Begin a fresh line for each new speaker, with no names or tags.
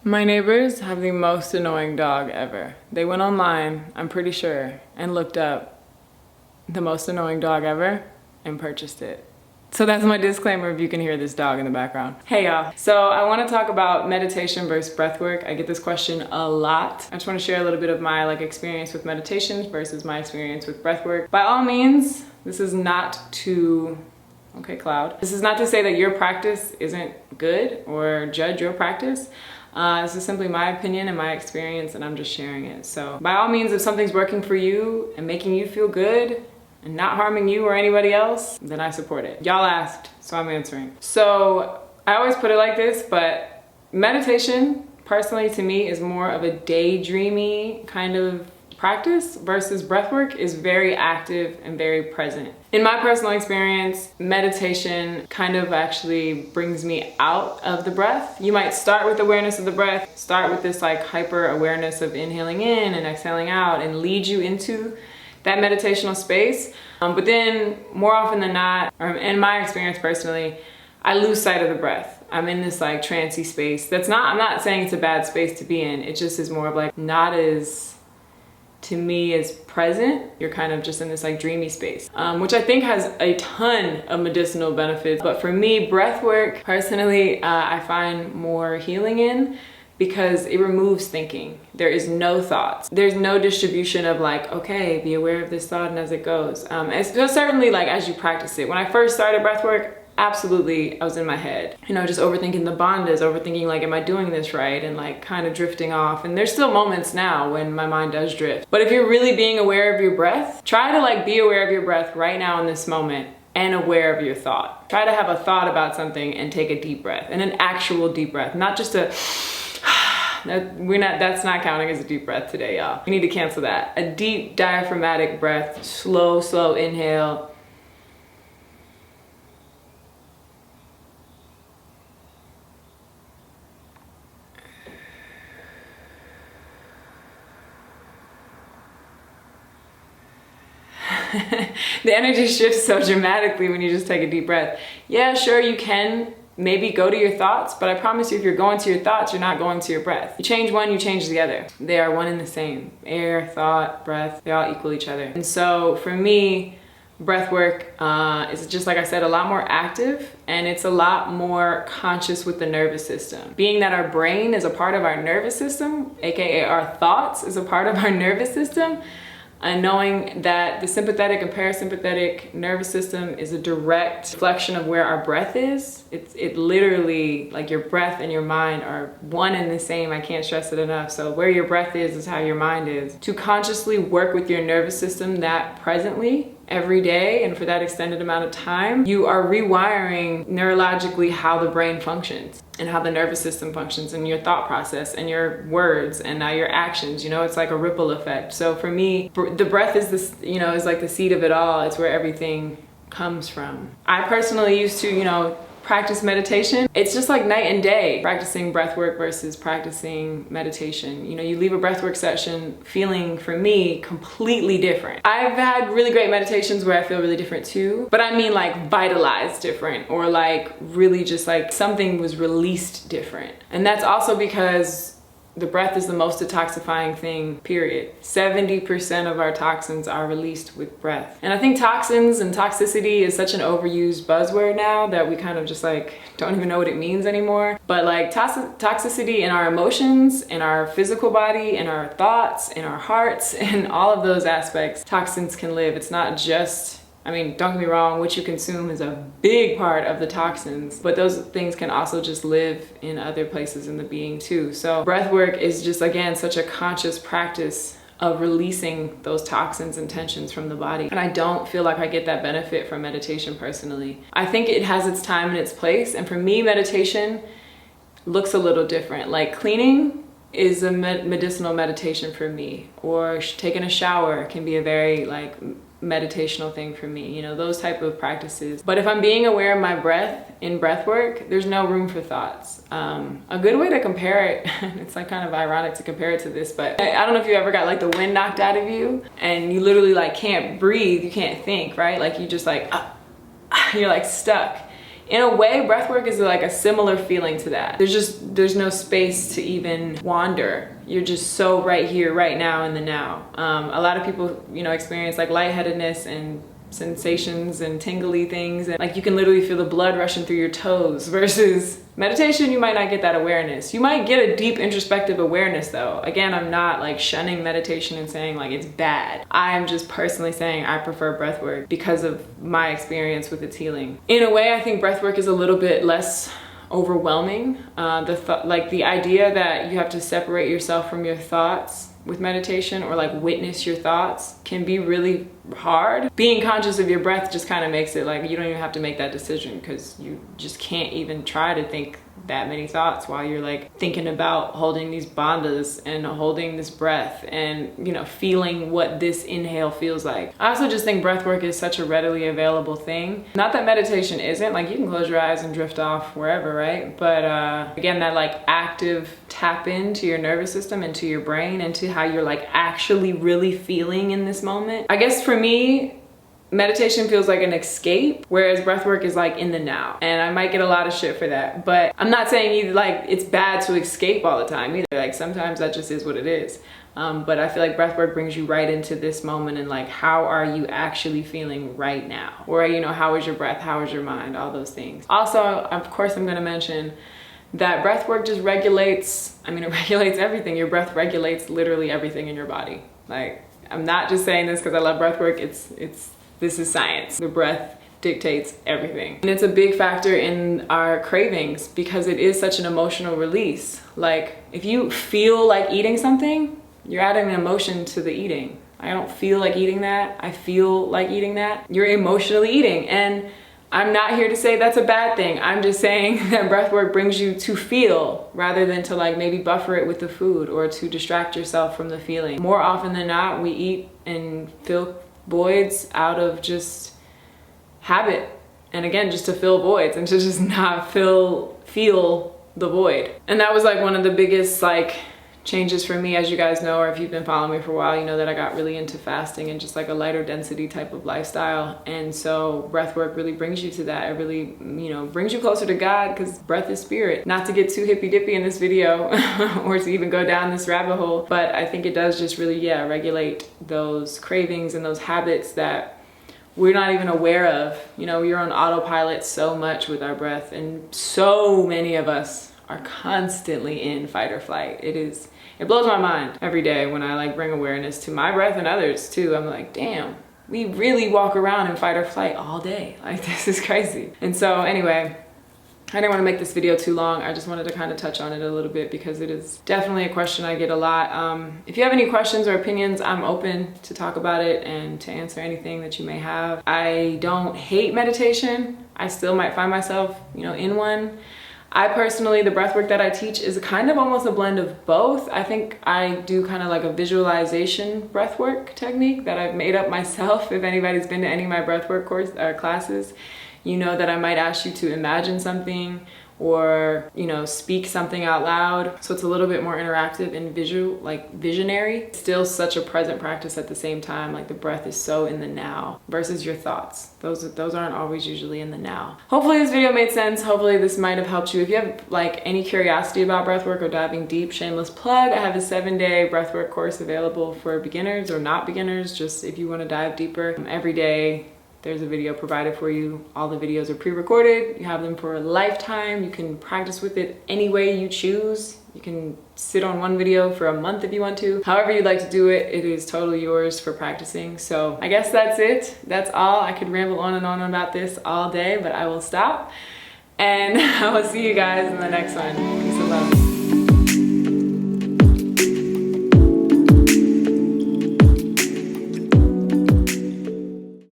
My neighbors have the most annoying dog ever. They went online, I'm pretty sure, and looked up the most annoying dog ever and purchased it. So that's my disclaimer if you can hear this dog in the background. Hey y'all. So I want to talk about meditation versus breathwork. I get this question a lot. I just want to share a little bit of my experience with meditation versus my experience with breathwork. By all means, this is not to Cloud. This is not to say that your practice isn't good or judge your practice. This is simply my opinion and my experience, and I'm just sharing it. So by all means, if something's working for you and making you feel good and not harming you or anybody else, then I support it. Y'all asked, so I'm answering. So I always put it like this, but meditation, personally to me, is more of a daydreamy kind of practice versus breathwork is very active and very present. In my personal experience, meditation kind of actually brings me out of the breath. You might start with awareness of the breath, start with this hyper awareness of inhaling in and exhaling out and lead you into that meditational space. But then more often than not, or in my experience personally, I lose sight of the breath. I'm in this trancey space. I'm not saying it's a bad space to be in. It just is more of not as, to me, as present. You're kind of just in this dreamy space, which I think has a ton of medicinal benefits. But for me, breath work, personally, I find more healing in because it removes thinking. There is no thoughts. There's no distribution of okay, be aware of this thought and as it goes. It's just certainly as you practice it. When I first started breath work, absolutely, I was in my head, just overthinking the bandhas, overthinking am I doing this right, and kind of drifting off. And there's still moments now when my mind does drift. But if you're really being aware of your breath, try to be aware of your breath right now in this moment and aware of your thought. Try to have a thought about something and take a deep breath, and an actual deep breath, not just a that's not counting as a deep breath today, y'all. We need to cancel that. A deep diaphragmatic breath, slow inhale. The energy shifts so dramatically when you just take a deep breath. Yeah, sure, you can maybe go to your thoughts, but I promise you, if you're going to your thoughts, you're not going to your breath. You change one, you change the other. They are one and the same. Air, thought, breath, they all equal each other. And so for me, breath work is just, like I said, a lot more active, and it's a lot more conscious with the nervous system. Being that our brain is a part of our nervous system, aka our thoughts is a part of our nervous system, and knowing that the sympathetic and parasympathetic nervous system is a direct reflection of where our breath is. It literally, your breath and your mind are one and the same. I can't stress it enough. So where your breath is how your mind is. To consciously work with your nervous system that presently, every day, and for that extended amount of time, you are rewiring neurologically how the brain functions and how the nervous system functions, and your thought process and your words and now your actions. It's like a ripple effect. So for me, the breath is this, is like the seed of it all. It's where everything comes from. I personally used to, practice meditation. It's just night and day, practicing breath work versus practicing meditation. You leave a breath work session feeling, for me, completely different. I've had really great meditations where I feel really different too, but I mean vitalized different, or really just something was released different. And that's also because the breath is the most detoxifying thing, period. 70% of our toxins are released with breath. And I think toxins and toxicity is such an overused buzzword now that we kind of just don't even know what it means anymore. But toxicity in our emotions, in our physical body, in our thoughts, in our hearts, in all of those aspects, toxins can live. It's not just, don't get me wrong, what you consume is a big part of the toxins, but those things can also just live in other places in the being too. So breath work is just, again, such a conscious practice of releasing those toxins and tensions from the body. And I don't feel like I get that benefit from meditation personally. I think it has its time and its place. And for me, meditation looks a little different. Cleaning is a medicinal meditation for me, or taking a shower can be a very meditational thing for me, those type of practices. But if I'm being aware of my breath in breath work, there's no room for thoughts. A good way to compare it, it's kind of ironic to compare it to this, but I don't know if you ever got the wind knocked out of you and you literally can't breathe, you can't think, right? You just you're stuck. In a way, breathwork is like a similar feeling to that. There's no space to even wander. You're just so right here, right now, in the now. A lot of people, you know, experience like lightheadedness and sensations and tingly things, and like you can literally feel the blood rushing through your toes, versus meditation, you might not get that awareness. You might get a deep introspective awareness though. Again, I'm not like shunning meditation and saying like it's bad. I'm just personally saying I prefer breathwork because of my experience with its healing. In a way, I think breathwork is a little bit less overwhelming. Like the idea that you have to separate yourself from your thoughts with meditation, or like witness your thoughts, can be really hard. Being conscious of your breath just kind of makes it like you don't even have to make that decision, because you just can't even try to think that many thoughts while you're like thinking about holding these bandhas and holding this breath and, you know, feeling what this inhale feels like. I also just think breath work is such a readily available thing. Not that meditation isn't, like you can close your eyes and drift off wherever, right? But again, that like active tap into your nervous system and to your brain and to how you're like actually really feeling in this moment. I guess for me, meditation feels like an escape, whereas breathwork is like in the now. And I might get a lot of shit for that, but I'm not saying either like it's bad to escape all the time either. Like sometimes that just is what it is. But I feel like breathwork brings you right into this moment and like, how are you actually feeling right now? Or, you know, how is your breath? How is your mind? All those things. Also, of course, I'm gonna mention that breathwork just regulates, I mean, it regulates everything. Your breath regulates literally everything in your body. Like, I'm not just saying this because I love breathwork. This is science. The breath dictates everything. And it's a big factor in our cravings because it is such an emotional release. Like if you feel like eating something, you're adding an emotion to the eating. I don't feel like eating that. I feel like eating that. You're emotionally eating. And I'm not here to say that's a bad thing. I'm just saying that breathwork brings you to feel rather than to like maybe buffer it with the food or to distract yourself from the feeling. More often than not, we eat and fill voids out of just habit, and again, just to fill voids and to just not feel the void. And that was like one of the biggest like changes for me, as you guys know, or if you've been following me for a while, you know that I got really into fasting and just like a lighter density type of lifestyle. And so breathwork really brings you to that. It really, you know, brings you closer to God, because breath is spirit. Not to get too hippy dippy in this video or to even go down this rabbit hole, but I think it does just really, yeah, regulate those cravings and those habits that we're not even aware of. You know, we're on autopilot so much with our breath, and so many of us are constantly in fight or flight. It blows my mind every day when I like bring awareness to my breath and others too. I'm like, damn, we really walk around in fight or flight all day. Like, this is crazy. And so anyway, I didn't want to make this video too long. I just wanted to kind of touch on it a little bit because it is definitely a question I get a lot. If you have any questions or opinions, I'm open to talk about it and to answer anything that you may have. I don't hate meditation. I still might find myself, you know, in one. I personally, the breathwork that I teach is kind of almost a blend of both. I think I do kind of like a visualization breathwork technique that I've made up myself. If anybody's been to any of my breathwork classes, you know that I might ask you to imagine something or, you know, speak something out loud. So it's a little bit more interactive and visual, like visionary. Still such a present practice at the same time. Like the breath is so in the now versus your thoughts. Those aren't always usually in the now. Hopefully this video made sense. Hopefully this might have helped you. If you have like any curiosity about breathwork or diving deep, shameless plug, I have a 7-day breathwork course available for beginners or not beginners, just if you want to dive deeper. Every day there's a video provided for you. All the videos are pre-recorded. You have them for a lifetime. You can practice with it any way you choose. You can sit on one video for a month if you want to. However you'd like to do it, it is totally yours for practicing. So I guess that's it. That's all. I could ramble on and on about this all day, but I will stop. And I will see you guys in the next one. Peace and love.